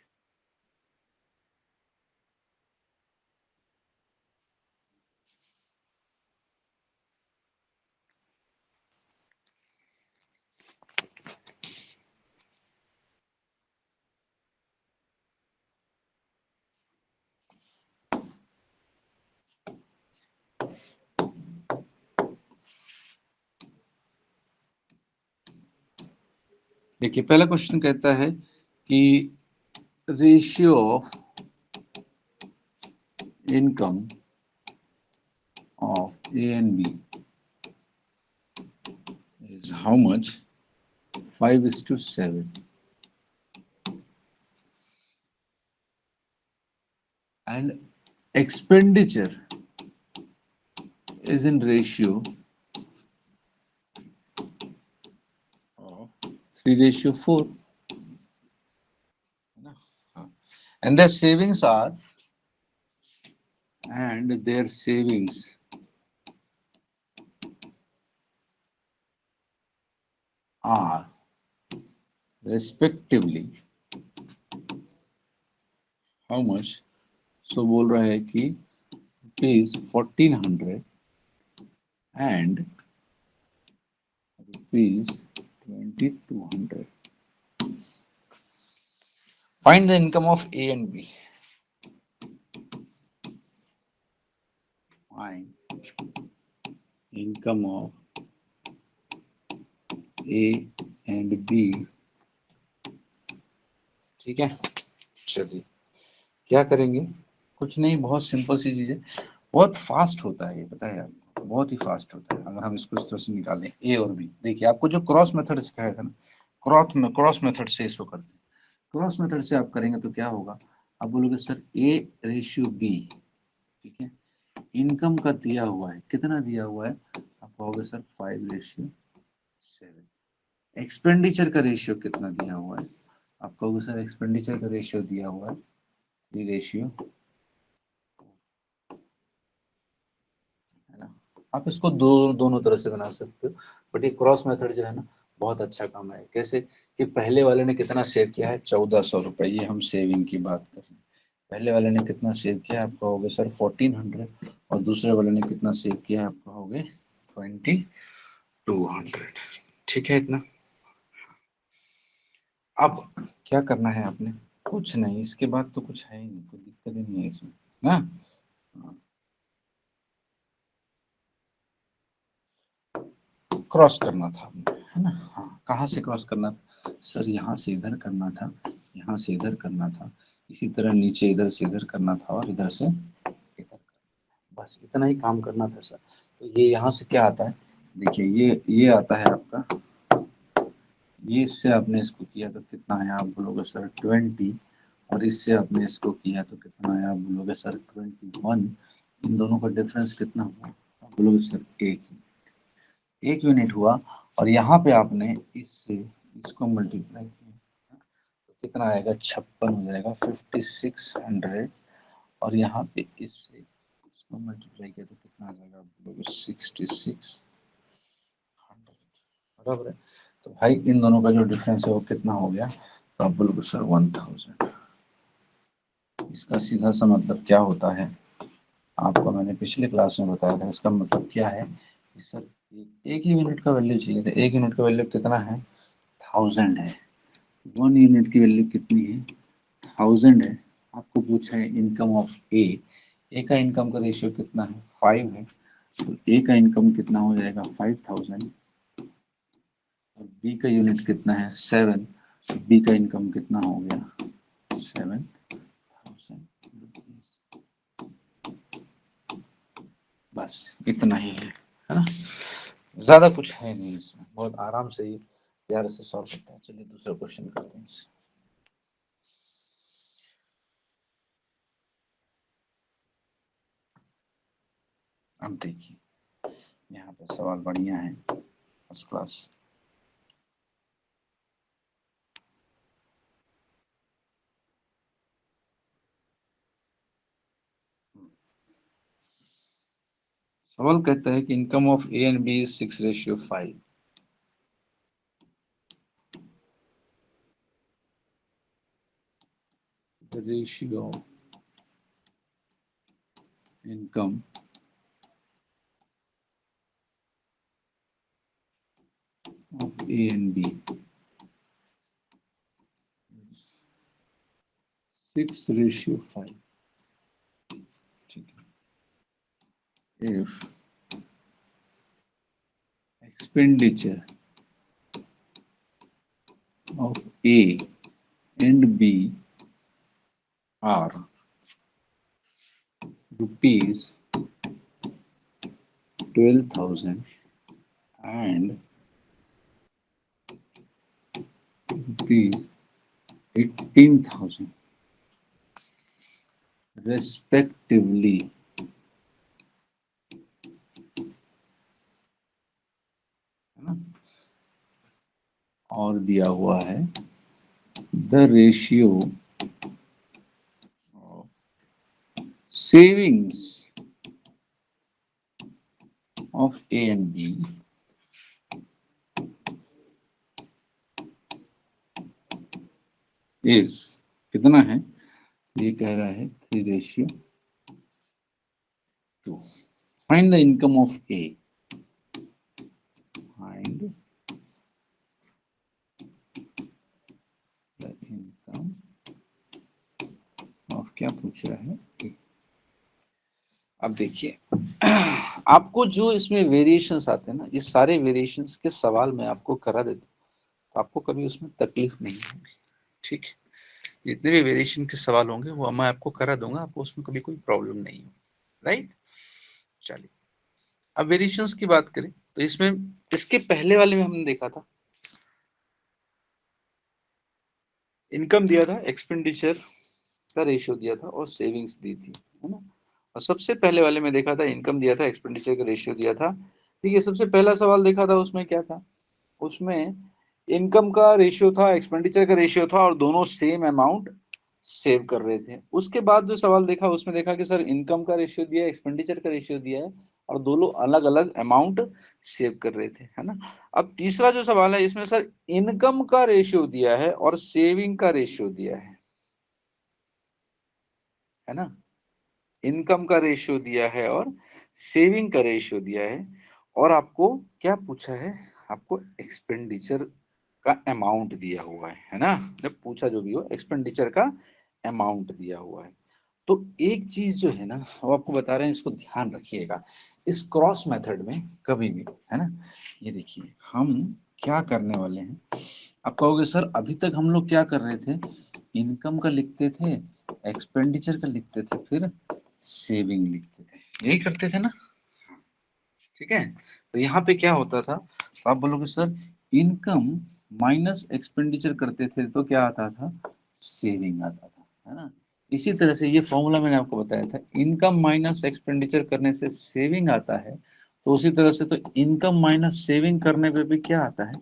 देखिए पहला क्वेश्चन कहता है कि ratio of income of A and B is how much? 5:7. And expenditure is in ratio of 3:4. And their savings are, and their savings are respectively how much? So बोल रहा है कि rupees 1,400 and rupees 2,200. Find the income of A and B. Find income of A and B, ठीक है। चलिए क्या करेंगे, कुछ नहीं, बहुत सिंपल सी चीज है, बहुत फास्ट होता है ये, पता है आपको, बहुत ही फास्ट होता है अगर हम इसको इस तरह से निकालें ए और बी। देखिए आपको जो क्रॉस मेथड सिखाया था ना, क्रॉस मेथड से इसको करते हैं, क्रॉस मेथड से आप करेंगे तो क्या होगा, आप बोलोगे सर ए रेशियो बी, ठीक है, इनकम का दिया हुआ है, कितना दिया हुआ है, आप कहोगे सर 5:7। एक्सपेंडिचर का रेशियो कितना दिया हुआ है, आप कहोगे सर एक्सपेंडिचर का रेशियो दिया हुआ है 3:, है ना। आप इसको दोनों तरह से बना सकते हो, बट ये क्रॉस मेथड जो है ना बहुत अच्छा काम है। कैसे कि पहले वाले ने कितना सेव किया है, 1,400 रुपए, ये हम सेविंग की बात कर रहे हैं, पहले वाले ने कितना सेव किया है, आप कहोगे सर 1,400, और दूसरे वाले ने कितना सेव किया है, आप कहोगे 2,200, ठीक है इतना। अब क्या करना है आपने, कुछ नहीं, इसके बाद तो कुछ है ही नहीं, कोई दिक्कत ही नहीं है इसमें ना। क्रॉस करना था, है ना। हाँ, कहाँ से क्रॉस करना था सर? यहाँ से इधर करना था, यहाँ से इधर करना था, इसी तरह नीचे इधर से इधर करना था और इधर से इधर, बस इतना ही काम करना था सर। तो ये यहाँ से क्या आता है, देखिए ये आता है आपका, ये इससे आपने इसको किया तो कितना है, आप बोलोगे सर 20, और इससे आपने इसको किया तो कितना है, आप बोलोगे सर 21। इन दोनों का डिफरेंस कितना हुआ, आप बोलोगे सर 1 यूनिट हुआ। और यहाँ पे आपने इससे इसको मल्टीप्लाई किया तो कितना आएगा, 56 हो जाएगा, 5600। और यहाँ पे इससे इसको मल्टीप्लाई किया तो कितना आ जाएगा, आप बोलोगे 6600, बराबर है। तो भाई इन दोनों का जो डिफरेंस है वो कितना हो गया, तो आप बोलोगे सर 1000। इसका सीधा सा मतलब क्या होता है, आपको मैंने पिछले क्लास में बताया था। इसका मतलब क्या है कि सर एक ही यूनिट का वैल्यू चाहिए था, एक यूनिट का वैल्यू कितना है, 1000 है। 1 यूनिट की वैल्यू कितनी है, 1000 है। आपको पूछा है इनकम ऑफ ए का इनकम का रेशियो कितना है, 5 है। तो ए का इनकम कितना हो जाएगा, 5000। और बी का यूनिट कितना है, 7। बी का इनकम कितना हो गया, 7000 रुपीज। बस इतना ही है ना, ज्यादा कुछ है नहीं इसमें, बहुत आराम से ही प्यार से सॉल्व करते हैं। चलिए दूसरा क्वेश्चन करते हैं इससे। अब देखिए यहाँ पे सवाल बढ़िया है, फर्स्ट क्लास। सवाल कहता है कि income of A and B is 6:5। The ratio of income of A and B is 6:5. ठीक है। If expenditure of A and B are rupees 12,000 and rupees 18,000 respectively, है ना, और दिया हुआ है the ratio of savings of A and B is, कितना है, ये कह रहा है 3:2। Find the income of A, find the income of, क्या पूछ रहा है। अब देखिए आपको जो इसमें वेरिएशंस आते हैं ना, ये सारे वेरिएशंस के सवाल मैं आपको करा देता हूँ, तो आपको कभी उसमें तकलीफ नहीं होगी, ठीक है। जितने भी वेरिएशन के सवाल होंगे वो मैं आपको करा दूंगा, आपको उसमें कभी कोई प्रॉब्लम नहीं होगी, राइट। चलिए अब वेरिएशंस की बात करें तो इसमें इसके पहले वाले में हमने देखा था इनकम दिया था, एक्सपेंडिचर का रेशियो दिया था और सेविंग्स दी थी, है ना। और सबसे पहले वाले में देखा था इनकम दिया था, एक्सपेंडिचर का रेशियो दिया था, ठीक है। सबसे पहला सवाल देखा था उसमें क्या था, उसमें इनकम का रेशियो था, एक्सपेंडिचर का रेशियो था और दोनों सेम अमाउंट सेव कर रहे थे। उसके बाद जो सवाल देखा उसमें देखा कि सर इनकम का रेशियो दिया है, एक्सपेंडिचर का रेशियो दिया है और दोनों अलग अलग अमाउंट सेव कर रहे थे, है ना। अब तीसरा जो सवाल है इसमें सर इनकम का रेशियो दिया है और सेविंग का रेशियो दिया है ना। इनकम का रेशियो दिया है और सेविंग का रेशियो दिया है, और आपको क्या पूछा है, आपको एक्सपेंडिचर का अमाउंट दिया हुआ है ना। जब पूछा जो भी हो, एक्सपेंडिचर का अमाउंट दिया हुआ है। तो एक चीज जो है ना, वो आपको बता रहे हैं, इसको ध्यान रखिएगा इस क्रॉस मेथड में कभी भी, है ना। ये देखिए हम क्या करने वाले हैं। आप कहोगे सर अभी तक हम लोग क्या कर रहे थे, इनकम का लिखते थे, एक्सपेंडिचर का लिखते थे, फिर सेविंग लिखते थे, यही करते थे ना। ठीक है, तो यहाँ पे क्या होता था, तो आप बोलोगे सर इनकम माइनस एक्सपेंडिचर करते थे तो क्या आता था, सेविंग आता था, है ना। इसी तरह से ये फॉर्मूला मैंने आपको बताया था, इनकम माइनस एक्सपेंडिचर करने से सेविंग आता है, तो उसी तरह से तो इनकम माइनस सेविंग करने पे भी क्या आता है,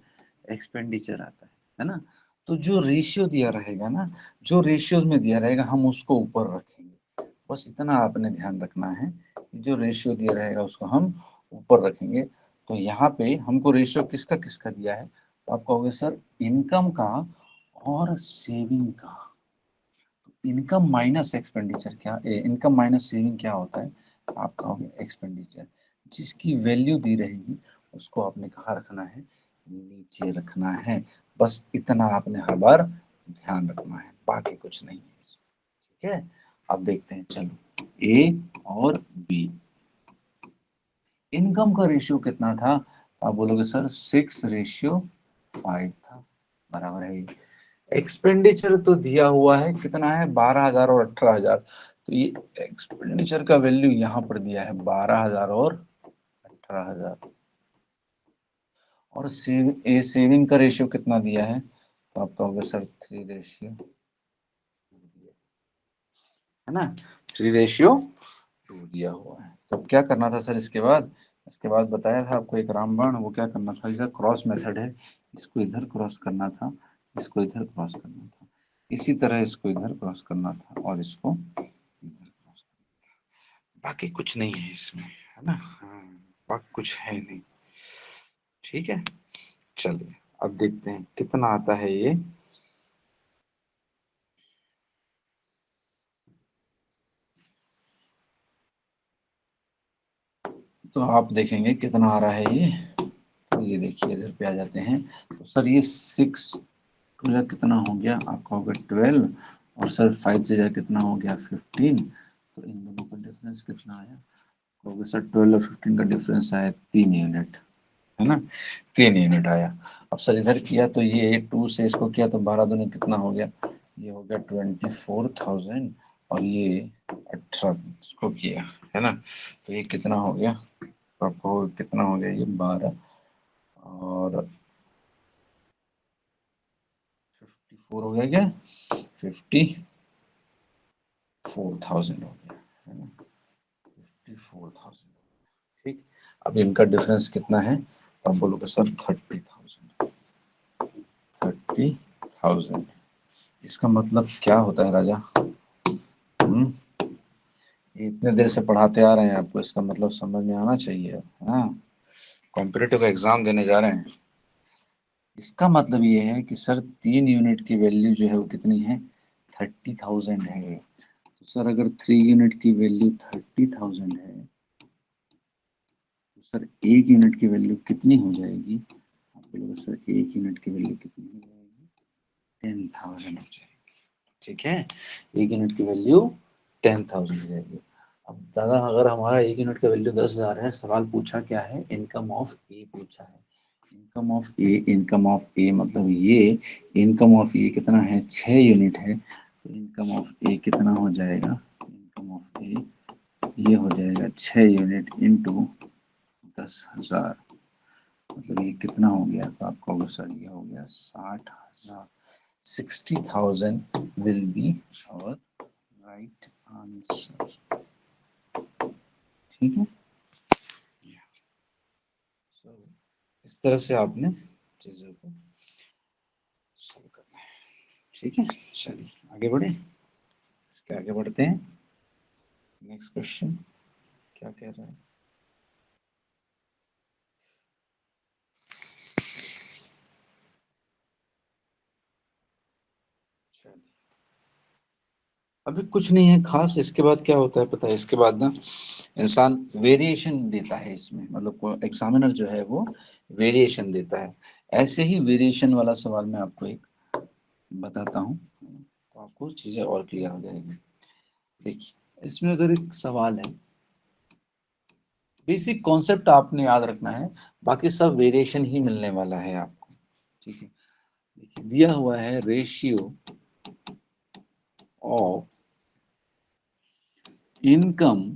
एक्सपेंडिचर आता है ना। तो जो रेशियो दिया रहेगा ना, जो रेशियोज में दिया रहेगा हम उसको ऊपर रखेंगे, बस इतना आपने ध्यान रखना है, जो रेशियो दिया रहेगा उसको हम ऊपर रखेंगे। तो यहाँ पे हमको रेशियो किसका किसका दिया है, तो आप कहोगे सर इनकम का और सेविंग का। इनकम माइनस एक्सपेंडिचर क्या, इनकम माइनस सेविंग क्या होता है, आप कहोगे एक्सपेंडिचर। जिसकी वैल्यू दी रहेगी उसको आपने कहाँ रखना है, नीचे रखना है। बस इतना आपने हर बार ध्यान रखना है, बाकी कुछ नहीं है इसमें। ठीक है, अब देखते हैं, चलो ए और बी। इनकम का रेशियो कितना था, तो आप बोलोगे सर 6:5 था, बराबर है। एक्सपेंडिचर तो दिया हुआ है, कितना है, 12,000 और 18,000। तो ये एक्सपेंडिचर का वैल्यू यहाँ पर दिया है 12,000 और 18,000। और सेविंग का रेशियो कितना दिया है, तो आप कहोगे सर 3:2 है ना, 3:2 दिया हुआ है। तो क्या करना था सर, इसके बाद बताया था आपको एक रामबाण, वो क्या करना था, इधर क्रॉस मेथड है, इसको इधर क्रॉस करना था, इसको इधर क्रॉस करना था, इसी तरह इसको इधर क्रॉस करना था और इसको इधर क्रॉस करना था। बाकी कुछ नहीं है इसमें, है ना, हाँ, बाकी कुछ है नहीं। ठीक है, चलिए अब देखते हैं कितना आता है ये। तो आप देखेंगे कितना आ रहा है ये। तो ये देखिए इधर पे आ जाते हैं, तो सर ये 6 कितना हो गया, आपका हो गया 12, और सर 5 से जा कितना हो गया 15। तो इन दोनों का डिफरेंस कितना आया, होगा सर 12 और 15 का डिफरेंस आया 3 यूनिट, है ना, 3 यूनिट आया। अब सर इधर किया तो ये 2 से इसको किया तो 12 दूनी कितना हो गया, ये हो गया 24,000, और ये 18 इसको किया, है ना, तो ये कितना हो गया, तो आपको कितना हो गया, ये 12 और 54 हो गया, क्या 54,000 हो गया, है ना, 54,000। ठीक, अब इनका डिफरेंस कितना है, तो आप बोलोगे सर 30,000, 30,000। इसका मतलब क्या होता है राजा, हम्म, ये इतने देर से पढ़ाते आ रहे हैं आपको, इसका मतलब समझ में आना चाहिए, हाँ, कॉम्पिटिटिव का एग्जाम देने जा रहे हैं। इसका मतलब ये है कि सर 3 यूनिट की वैल्यू जो है वो कितनी है, 30,000 है। तो सर अगर 3 यूनिट की वैल्यू 30,000 है, तो सर 1 यूनिट की वैल्यू कितनी हो जाएगी, आप बोलोगे सर 1 यूनिट की वैल्यू कितनी हो जाएगी, 10,000 हो जाएगी। ठीक है, 1 यूनिट की वैल्यू 10,000 हो जाएगी। अब दादा अगर हमारा 1 यूनिट का वैल्यू 10,000 है, सवाल पूछा क्या है, इनकम ऑफ ए पूछा है। Income of A, income of A मतलब ये, इनकम ऑफ ए कितना है, 6 यूनिट है, तो इनकम ऑफ ए कितना हो जाएगा, इनकम ऑफ ए ये हो जाएगा 6 यूनिट इंटू 10,000, मतलब ये कितना हो गया, तो आपका सर ये हो गया 60,000। 60,000 will be our right answer। ठीक है, so, इस तरह से आपने चीजों को सॉल्व करना है। ठीक है, चलिए आगे बढ़े, इसके आगे बढ़ते हैं। नेक्स्ट क्वेश्चन क्या कह रहा है, चलिए अभी कुछ नहीं है खास। इसके बाद क्या होता है पता है, इसके बाद ना इंसान वेरिएशन देता है इसमें, मतलब एग्जामिनर जो है वो वेरिएशन देता है। ऐसे ही वेरिएशन वाला सवाल मैं आपको एक बताता हूँ, तो आपको चीजें और क्लियर हो जाएगी। देखिए इसमें अगर एक सवाल है, बेसिक कॉन्सेप्ट आपने याद रखना है, बाकी सब वेरिएशन ही मिलने वाला है आपको। ठीक है, देखिए दिया हुआ है ratio of income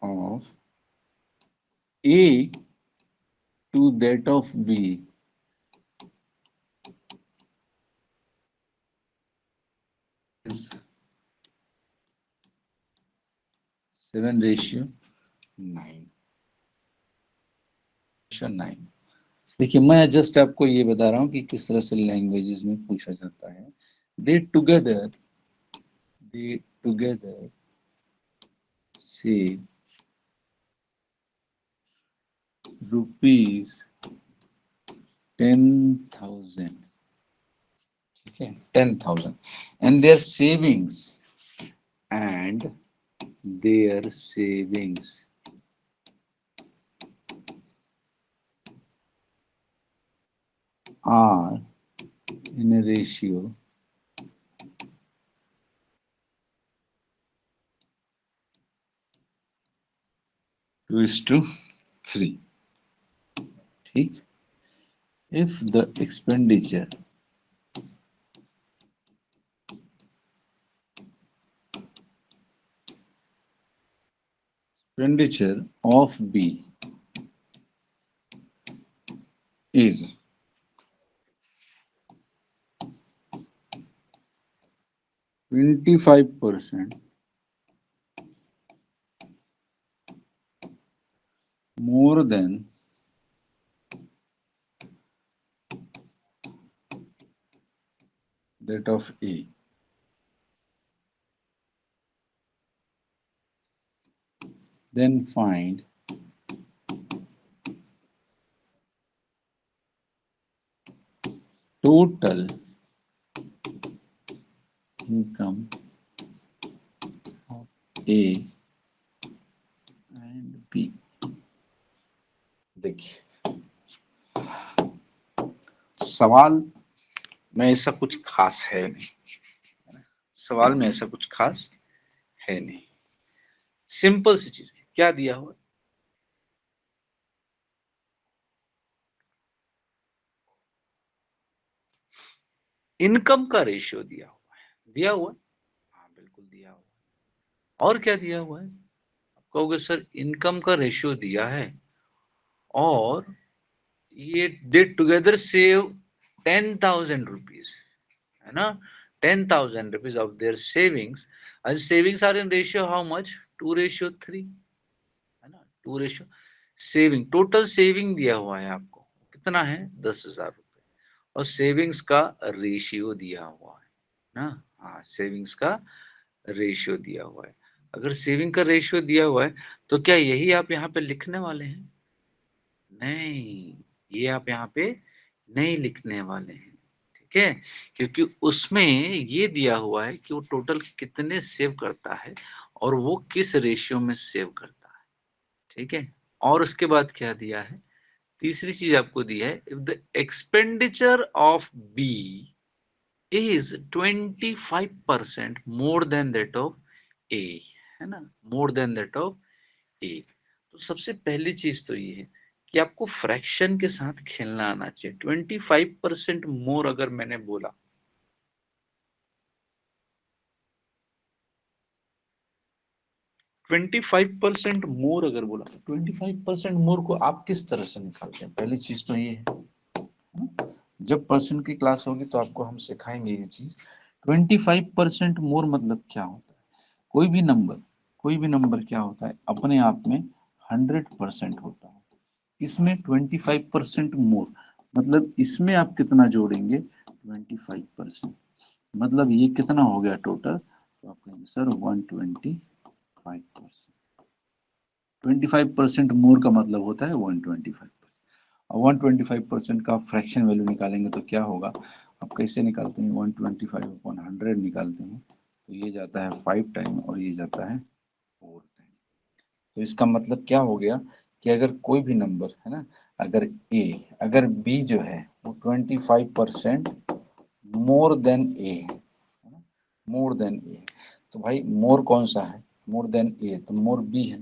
of A to that of B is 7:9। देखिए मैं जस्ट आपको ये बता रहा हूँ कि किस तरह से लैंग्वेजेस में पूछा जाता है। दे टुगेदर से ₹10,000, ठीक है, 10,000, and and their savings are in a ratio 2:3। ठीक, if the expenditure of B is 25% more than that of A, then find total income of A and B। देखिए सवाल में ऐसा कुछ खास है नहीं, सवाल में ऐसा कुछ खास है नहीं, सिंपल सी चीज थी। क्या दिया हुआ, इनकम का रेशियो दिया हुआ है। दिया हुआ, हाँ बिल्कुल दिया हुआ। और क्या दिया हुआ है, आप कहोगे सर इनकम का रेशियो दिया है और ये दे टुगेदर सेव 10,000 रुपीज, है ना, 10,000 rupees of their savings. And savings are in ratio how much, 2:3, है ना, 2 सेविंग, टोटल सेविंग दिया हुआ है आपको, कितना है 10,000 रुपए, और सेविंग्स का रेशियो दिया हुआ है ना। हाँ सेविंग्स का रेशियो दिया हुआ है। अगर सेविंग का रेशियो दिया हुआ है तो क्या यही आप यहाँ पे लिखने वाले हैं? नहीं, ये आप यहाँ पे नहीं लिखने वाले हैं, ठीक है, क्योंकि उसमें ये दिया हुआ है कि वो टोटल कितने सेव करता है और वो किस रेशियो में सेव करता है, ठीक है। और उसके बाद क्या दिया है, तीसरी चीज आपको दी है, if the expenditure of B is 25% more than that of A, है ना, more than that of A. तो सबसे पहली चीज तो ये है कि आपको फ्रैक्शन के साथ खेलना आना चाहिए। 25% मोर अगर मैंने बोला, 25% मोर अगर बोला, 25% मोर को आप किस तरह से निकालते हैं, पहली चीज तो ये है। जब परसेंट की क्लास होगी तो आपको हम सिखाएंगे ये चीज। 25% मोर मतलब क्या होता है, कोई भी नंबर क्या होता है अपने आप में 100% होता है। इसमें 25% मोर मतलब इसमें आप कितना जोड़ेंगे, 25%, मतलब ये कितना हो गया टोटल, तो आप कहेंगे सर 125%। 25% मोर का मतलब होता है 125%। और 125% का फ्रैक्शन वैल्यू निकालेंगे तो क्या होगा, आप कैसे निकालते हैं, 125/100 निकालते हैं तो ये जाता है 5 टाइम और ये जाता है 4 टाइम। तो इसका मतलब क्या हो गया कि अगर कोई भी नंबर है ना, अगर बी जो है वो 25% मोर देन ए, मोर देन ए। तो भाई मोर कौन सा है, मोर देन ए, तो मोर बी है।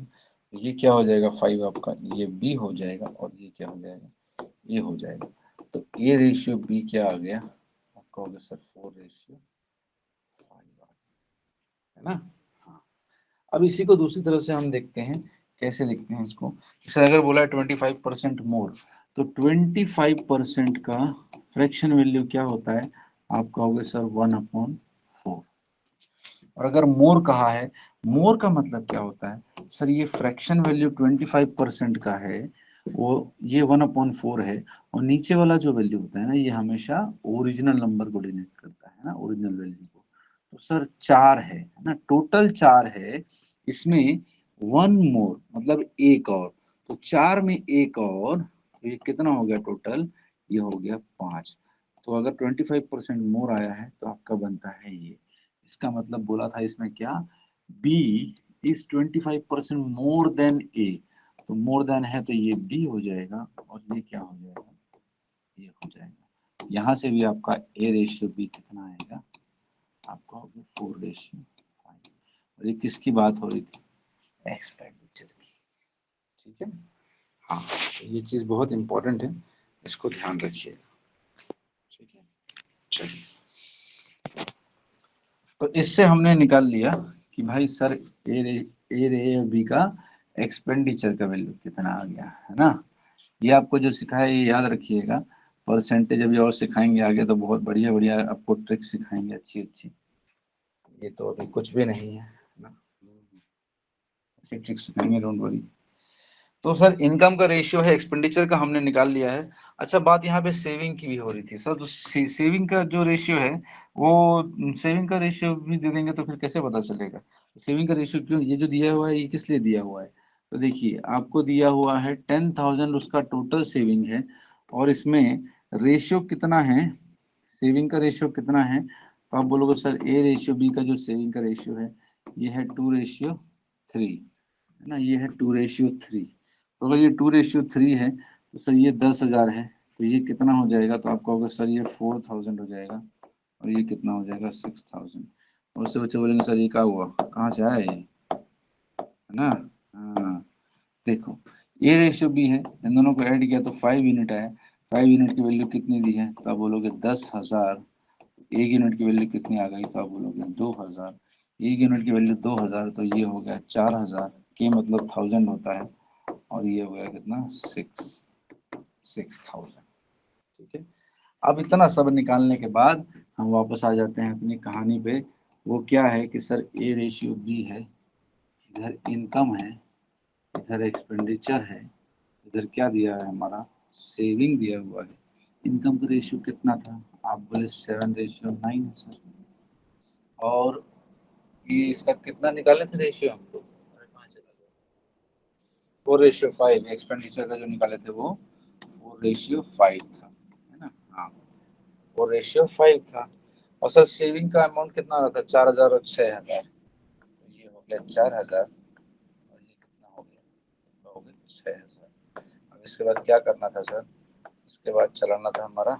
तो ये क्या हो जाएगा 5 आपका, ये बी हो जाएगा और ये क्या हो जाएगा, ए हो जाएगा। तो ए रेशियो बी क्या आ गया, आप कहोगे सर 4:5 है ना। हाँ, अब इसी को दूसरी तरह से हम देखते हैं, कैसे देखते हैं इसको। सर अगर बोला है 25% मोर, तो 25% का फ्रैक्शन वैल्यू क्या होता है, आप कहोगे सर 1/4। और अगर मोर कहा है, मोर का मतलब क्या होता है, सर ये फ्रैक्शन वैल्यू 25% का है, वो ये 1/4 है, और नीचे वाला जो वैल्यू होता है ना, ये हमेशा ओरिजिनल नंबर को डिनोट करता है ना, ओरिजिनल वैल्यू को। तो सर 4 है ना, टोटल 4 है, इसमें 1 मोर मतलब एक और, तो 4 में एक और, तो ये कितना हो गया टोटल, ये हो गया 5। तो अगर 25% मोर आया है तो आपका बनता है ये। इसका मतलब बोला था इसमें क्या, B is 25% more then A। तो मोर देन है तो ये B हो जाएगा, और ये क्या हो जाएगा, ये हो जाएगा। यहाँ से भी आपका A रेशियो B कितना आएगा, आपका हो गया 4:5। और ये किसकी बात हो रही थी, एक्सपेंडिचर की। ठीक है, हाँ, तो ये चीज बहुत इंपॉर्टेंट है, इसको ध्यान रखिए। ठीक है, चलिए, तो इससे हमने निकाल लिया कि भाई सर ए और बी का एक्सपेंडिचर का वैल्यू कितना आ गया, है ना। ये आपको जो सिखाया ये याद रखिएगा, परसेंटेज अभी और सिखाएंगे आगे, तो बहुत बढ़िया बढ़िया आपको ट्रिक सिखाएंगे अच्छी अच्छी। ये तो अभी कुछ भी नहीं है ना, अच्छी ट्रिक सिखाएंगे, डोंट वरी। तो सर इनकम का रेशियो है, एक्सपेंडिचर का हमने निकाल लिया है। अच्छा, बात यहाँ पे सेविंग की भी हो रही थी सर, तो सेविंग का जो रेशियो है, वो सेविंग का रेशियो भी दे देंगे तो फिर कैसे पता चलेगा, सेविंग का रेशियो क्यों, ये जो दिया हुआ है ये किस लिए दिया हुआ है। तो देखिए आपको दिया हुआ है 10,000 उसका टोटल सेविंग है, और इसमें रेशियो कितना है, सेविंग का रेशियो कितना है, तो आप बोलोगे सर ए रेशियो बी का जो सेविंग का रेशियो है, ये है 2:3, है ना, ये है 2:3। तो अगर ये 2:3 है, तो सर ये 10,000 है, तो ये कितना हो जाएगा, तो आप कहोगे सर ये 4,000 हो जाएगा, और ये कितना हो जाएगा 6,000। और उससे बच्चे बोलेंगे सर ये क्या हुआ, कहाँ से आया ये, है ना। हाँ, देखो ये रेशियो भी है, इन दोनों को ऐड किया तो 5 यूनिट आया। 5 यूनिट की वैल्यू कितनी दी है, तो आप बोलोगे 10,000। एक यूनिट की वैल्यू कितनी आ गई, तो आप बोलोगे 2,000। एक यूनिट की वैल्यू 2,000, तो ये हो गया 4,000, के मतलब 1000 होता है, और ये हो गया कितना 6,000। ठीक है, अब इतना सब निकालने के बाद हम वापस आ जाते हैं अपनी कहानी पे। वो क्या है कि सर ए रेशियो बी है, इधर इनकम है, इधर एक्सपेंडिचर है, इधर क्या दिया है हमारा, सेविंग दिया हुआ है। इनकम का रेशियो कितना था, आप बोले 7:9 है सर। और ये इसका कितना निकाले थे रेशियो हम लोग, 4:5। एक्सपेंडिचर का जो निकाले थे वो रेशियो 5 था, है ना। हाँ, वो रेशियो 5 था। और सर सेविंग का अमाउंट कितना रहा था, 4,000 और 6,000, तो ये हो गया 4,000, और ये कितना हो गया, हो गया 6,000। अब इसके बाद क्या करना था सर, इसके बाद चलाना था हमारा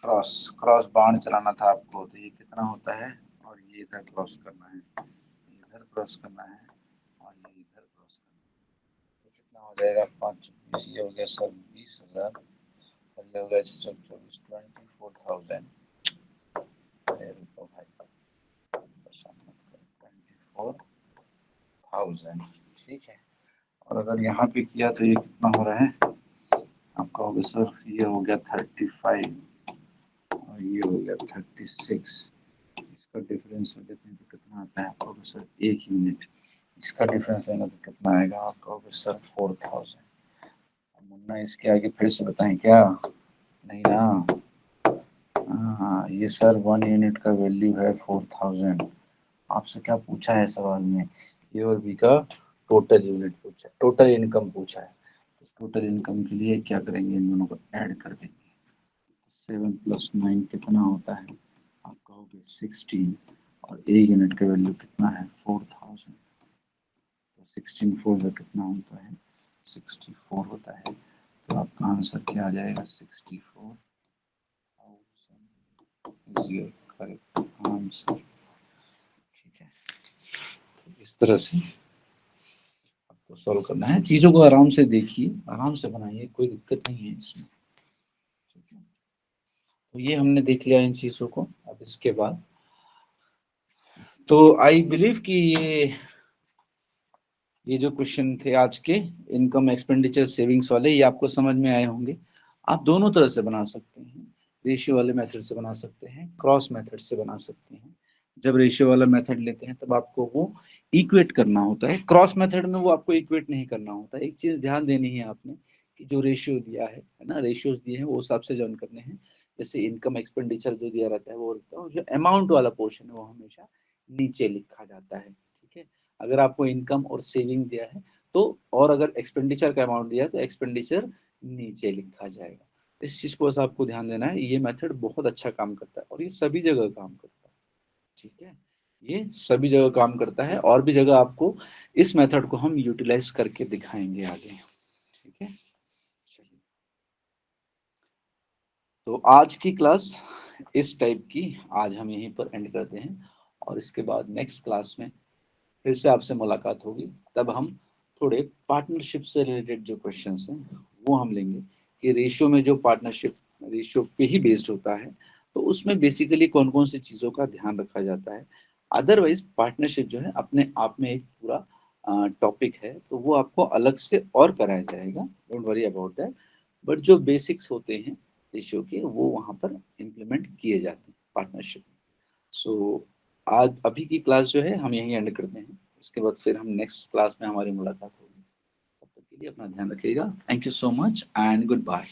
क्रॉस, क्रॉस बाण चलाना था आपको। तो ये कितना होता है, और ये इधर क्रॉस करना है, इधर क्रॉस करना है, और ये इधर क्रॉस करना है। तो कितना हो जाएगा, 5 ये हो गया सर 20,000, और ये हो गया सर 24, 24,000। रुको भाई, 24,000, ठीक है। और अगर यहाँ पे किया तो ये कितना हो रहा है, आपका हो गया सर, ये हो गया 35, और ये हो गया 36। इसका डिफरेंस हो देते हैं तो कितना आता है, आपका सर 1 यूनिट। इसका डिफरेंस देना तो कितना आएगा, आपका सर 4,000। मुन्ना इसके आगे फिर से बताएं क्या, नहीं ना। हाँ, ये सर 1 यूनिट का वैल्यू है 4,000। आपसे क्या पूछा है सवाल में, ए और बी का टोटल यूनिट पूछा है, टोटल इनकम पूछा है। तो टोटल इनकम के लिए क्या करेंगे, इन दोनों को ऐड कर देंगे। 7 + 9 कितना होता है, आप कहोगे 16, और ए यूनिट का वैल्यू कितना है 4,000। तो 16 4 का कितना होता है, 64 होता है। तो आपका आंसर क्या आ जाएगा, 64,000 इज योर करेक्ट आंसर। ठीक है, इस तरह से आपको सॉल्व करना है। चीजों को आराम से देखिए, आराम से बनाइए, कोई दिक्कत नहीं है इसमें। ठीक है, तो ये हमने देख लिया इन चीजों को। अब इसके बाद तो आई बिलीव कि ये जो क्वेश्चन थे आज के इनकम एक्सपेंडिचर सेविंग्स वाले, ये आपको समझ में आए होंगे। आप दोनों तरह से बना सकते हैं, रेशियो वाले मेथड से बना सकते हैं, क्रॉस मेथड से बना सकते हैं। जब रेशियो वाला मेथड लेते हैं तब आपको वो इक्वेट करना होता है, क्रॉस मेथड में वो आपको इक्वेट नहीं करना होता। एक चीज ध्यान देनी है आपने कि जो रेशियो दिया है ना, रेशियोज दिए हैं वो हिसाब से जॉइन करने हैं। जैसे इनकम एक्सपेंडिचर जो दिया रहता है वो रहता है, और जो अमाउंट वाला पोर्शन है वो हमेशा नीचे लिखा जाता है। ठीक है, अगर आपको इनकम और सेविंग दिया है तो, और अगर एक्सपेंडिचर का अमाउंट दिया है तो एक्सपेंडिचर नीचे लिखा जाएगा। इस चीज को बस आपको ध्यान देना है। ये मेथड बहुत अच्छा काम करता है और ये सभी जगह काम करता है। ठीक है, ये सभी जगह काम करता है, और भी जगह आपको इस मेथड को हम यूटिलाइज करके दिखाएंगे आगे। ठीक है, चलिए, तो आज की क्लास इस टाइप की आज हम यहीं पर एंड करते हैं, और इसके बाद नेक्स्ट क्लास में फिर से आपसे मुलाकात होगी। तब हम थोड़े पार्टनरशिप से रिलेटेड जो क्वेश्चंस हैं वो हम लेंगे, कि रेशियो में जो पार्टनरशिप रेशियो पे ही बेस्ड होता है, तो उसमें बेसिकली कौन कौन सी चीज़ों का ध्यान रखा जाता है। अदरवाइज पार्टनरशिप जो है अपने आप में एक पूरा टॉपिक है, तो वो आपको अलग से और कराया जाएगा, don't worry about that. But जो बेसिक्स होते हैं रेशियो के वो वहाँ पर इम्प्लीमेंट किए जाते हैं पार्टनरशिप। सो आज अभी की क्लास जो है हम यहीं एंड करते हैं, उसके बाद फिर हम नेक्स्ट क्लास में हमारी मुलाकात होगी। तब तक के लिए अपना ध्यान रखिएगा। Thank you so much and good bye.